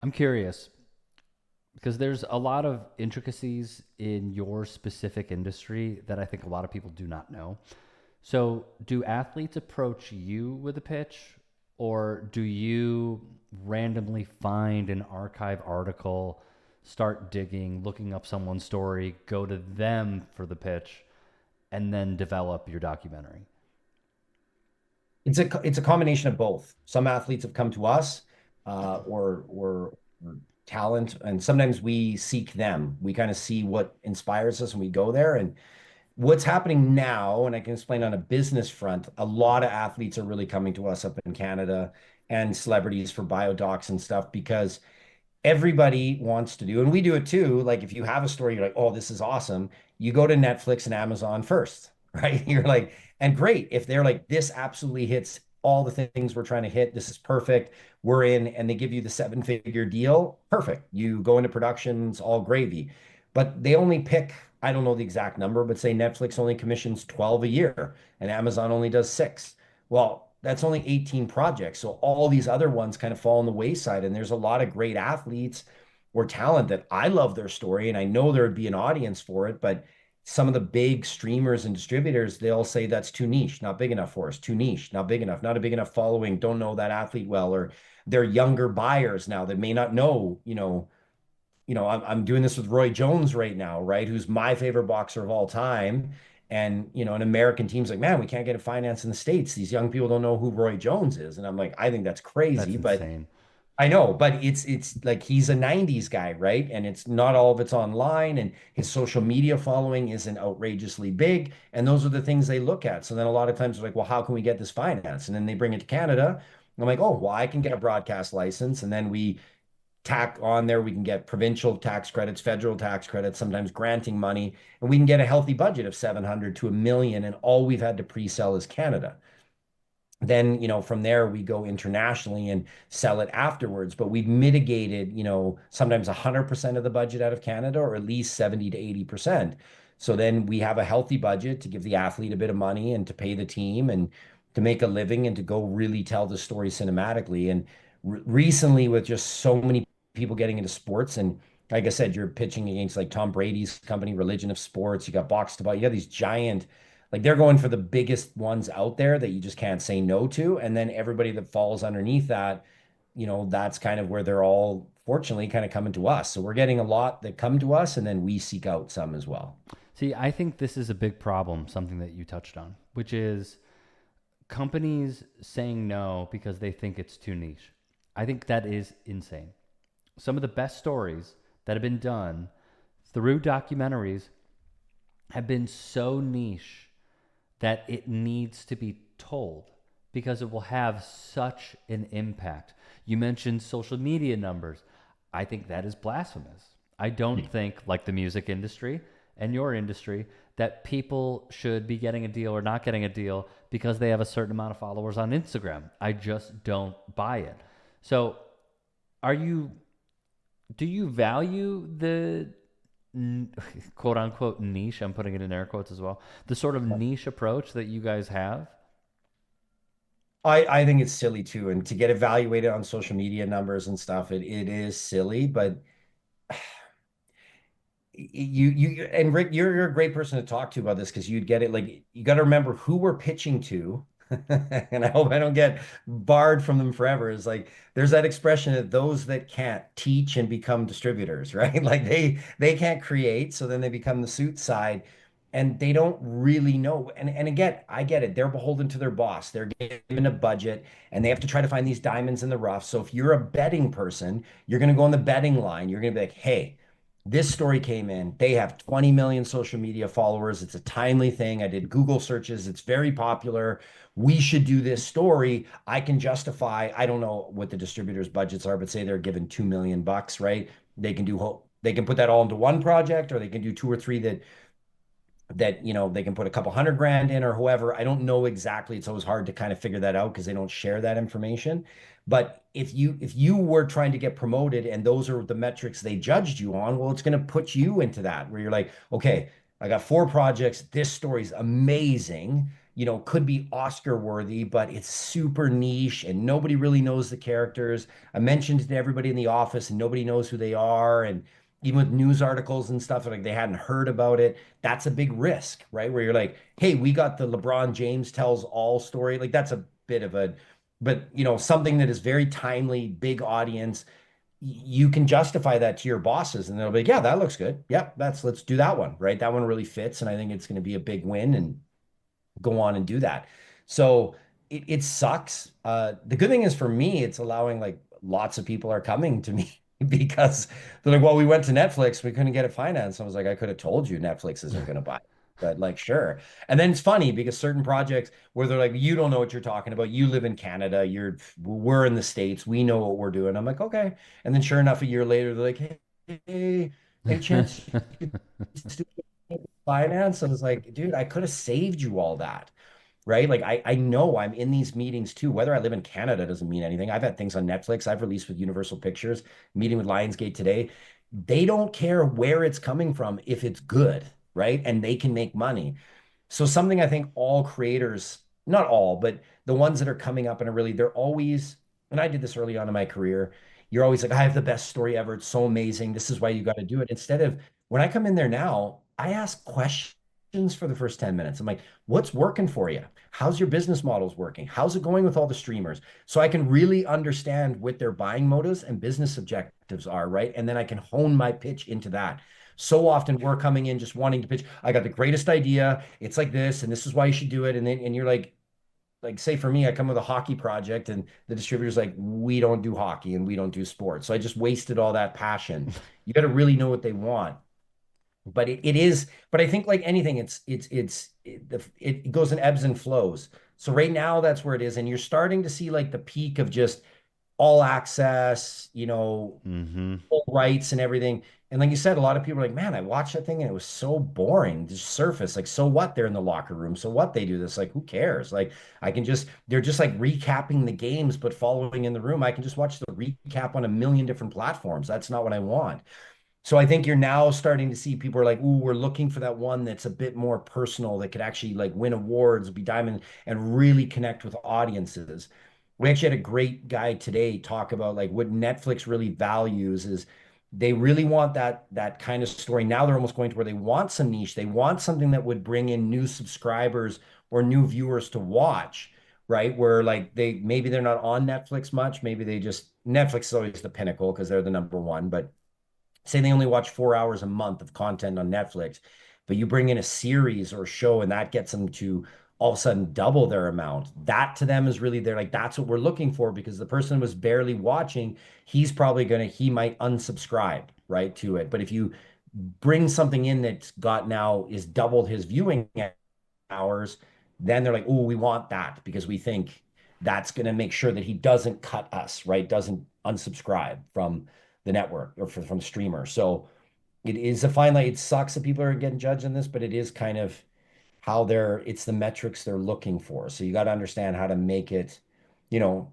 I'm curious because there's a lot of intricacies in your specific industry that I think a lot of people do not know. So, do athletes approach you with a pitch, or do you randomly find an archive article, start digging, looking up someone's story, go to them for the pitch, and then develop your documentary? It's a combination of both. Some athletes have come to us, or talent, and sometimes we seek them. We kind of see what inspires us, and we go there. And what's happening now, and I can explain on a business front, a lot of athletes are really coming to us up in Canada and celebrities for biodocs and stuff because everybody wants to do, and we do it too. Like if you have a story, you're like, oh, this is awesome. You go to Netflix and Amazon first, right? You're like, and great. If they're like, this absolutely hits all the things we're trying to hit, this is perfect. We're in, and they give you the seven-figure deal. Perfect. You go into productions, all gravy. But they only pick, I don't know the exact number, but say Netflix only commissions 12 a year and Amazon only does six. Well, that's only 18 projects. So all these other ones kind of fall on the wayside. And there's a lot of great athletes or talent that I love their story and I know there would be an audience for it. But some of the big streamers and distributors, they'll say that's too niche, not big enough for us, too niche, not big enough, not a big enough following, don't know that athlete well, or they're younger buyers now that may not know, I'm doing this with Roy Jones right now, right? Who's my favorite boxer of all time. And, an American team's like, man, we can't get it financed in the States. These young people don't know who Roy Jones is. And I'm like, I think that's That's crazy, but insane. I know, but it's like he's a 90s guy, right? And it's not all of it's online and his social media following isn't outrageously big. And those are the things they look at. So then a lot of times they're like, well, how can we get this financed? And then they bring it to Canada. I'm like, oh, well, I can get a broadcast license. And then we tack on there. We can get provincial tax credits, federal tax credits, sometimes granting money, and we can get a healthy budget of 700 to a million. And all we've had to pre-sell is Canada. Then, from there we go internationally and sell it afterwards. But we've mitigated, sometimes 100% of the budget out of Canada, or at least 70 to 80%. So then we have a healthy budget to give the athlete a bit of money and to pay the team and to make a living and to go really tell the story cinematically. And recently, with just so many people getting into sports, and like I said, you're pitching against like Tom Brady's company, Religion of Sports. You got Box to Buy. You got these giant, like they're going for the biggest ones out there that you just can't say no to. And then everybody that falls underneath that, that's kind of where they're all fortunately kind of coming to us. So we're getting a lot that come to us, and then we seek out some as well. See, I think this is a big problem, something that you touched on, which is companies saying no because they think it's too niche. I think that is insane. Some of the best stories that have been done through documentaries have been so niche that it needs to be told because it will have such an impact. You mentioned social media numbers. I think that is blasphemous. I don't think, like the music industry and your industry, that people should be getting a deal or not getting a deal because they have a certain amount of followers on Instagram. I just don't buy it. So, are you do you value the quote unquote niche? I'm putting it in air quotes as well. The sort of niche approach that you guys have. I think it's silly too. And to get evaluated on social media numbers and stuff, it is silly, but and Rick, you're a great person to talk to about this because you'd get it. Like you got to remember who we're pitching to, and I hope I don't get barred from them forever. Is like there's that expression that those that can't teach and become distributors, right? Like they can't create, so then they become the suit side, and they don't really know. And again, I get it. They're beholden to their boss. They're given a budget, and they have to try to find these diamonds in the rough. So if you're a betting person, you're going to go on the betting line. You're going to be like, hey. This story came in. They have 20 million social media followers. It's a timely thing. I did Google searches. It's very popular. We should do this story. I can justify, I don't know what the distributors' budgets are, but say they're given 2 million bucks, right? They can put that all into one project, or they can do two or three that they can put a couple hundred grand in or whoever. I don't know exactly. It's always hard to kind of figure that out because they don't share that information. But if you were trying to get promoted and those are the metrics they judged you on, well, it's going to put you into that where you're like, okay, I got four projects. This story's amazing. could be Oscar worthy, but it's super niche and nobody really knows the characters. I mentioned it to everybody in the office and nobody knows who they are. And even with news articles and stuff, like they hadn't heard about it. That's a big risk, right? Where you're like, hey, we got the LeBron James tells all story. Like that's a bit of a, but something that is very timely, big audience. You can justify that to your bosses and they'll be like, yeah, that looks good. Yep, let's do that one, right? That one really fits. And I think it's going to be a big win and go on and do that. So it sucks. The good thing is for me, it's allowing like lots of people are coming to me because they're like, well, we went to Netflix, we couldn't get it financed. I was like, I could have told you Netflix isn't going to buy it. But like, sure. And then it's funny because certain projects where they're like, you don't know what you're talking about. You live in Canada. We're in the States. We know what we're doing. I'm like, okay. And then sure enough, a year later, they're like, hey, any chance you could finance? I was like, dude, I could have saved you all that, right? Like I know I'm in these meetings too. Whether I live in Canada doesn't mean anything. I've had things on Netflix. I've released with Universal Pictures, meeting with Lionsgate today. They don't care where it's coming from if it's good, right? And they can make money. So something I think all creators, not all, but the ones that are coming up and are really, they're always, and I did this early on in my career, you're always like, I have the best story ever. It's so amazing. This is why you got to do it. Instead of when I come in there now, I ask questions for the first 10 minutes. I'm like, what's working for you? How's your business models working? How's it going with all the streamers? So I can really understand what their buying motives and business objectives are, right? And then I can hone my pitch into that. So often we're coming in just wanting to pitch. I got the greatest idea. It's like this, and this is why you should do it. And then you're like say for me, I come with a hockey project, and the distributor's like, we don't do hockey and we don't do sports. So I just wasted all that passion. You got to really know what they want. But it is, but I think like anything, it goes in ebbs and flows. So right now that's where it is, and you're starting to see like the peak of just all access, hmm full rights and everything. And like you said, a lot of people are like, man, I watched that thing and it was so boring, just surface. Like, so what? They're in the locker room. So what they do this? Like, who cares? Like, they're just like recapping the games, but following in the room. I can just watch the recap on a million different platforms. That's not what I want. So I think you're now starting to see people are like, ooh, we're looking for that one that's a bit more personal that could actually like win awards, be diamond, and really connect with audiences. We actually had a great guy today talk about like what Netflix really values is they really want that kind of story. Now they're almost going to where they want some niche. They want something that would bring in new subscribers or new viewers to watch, right? Where like maybe they're not on Netflix much. Maybe they just Netflix is always the pinnacle because they're the number one, but say they only watch 4 hours a month of content on Netflix, but you bring in a series or a show and that gets them to all of a sudden double their amount. That to them is really they're like, that's what we're looking for because the person was barely watching, he might unsubscribe, right, to it. But if you bring something in that's got now is doubled his viewing hours, then they're like, oh, we want that because we think that's going to make sure that he doesn't cut us, right? Doesn't unsubscribe from the network or from the streamer. So it is a fine line. It sucks that people are getting judged on this, but it is kind of how it's the metrics they're looking for. So you got to understand how to make it, you know,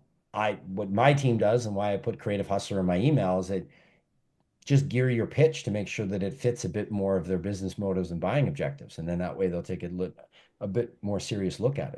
what my team does and why I put Creative Hustler in my email is that just gear your pitch to make sure that it fits a bit more of their business motives and buying objectives. And then that way they'll take a bit more serious look at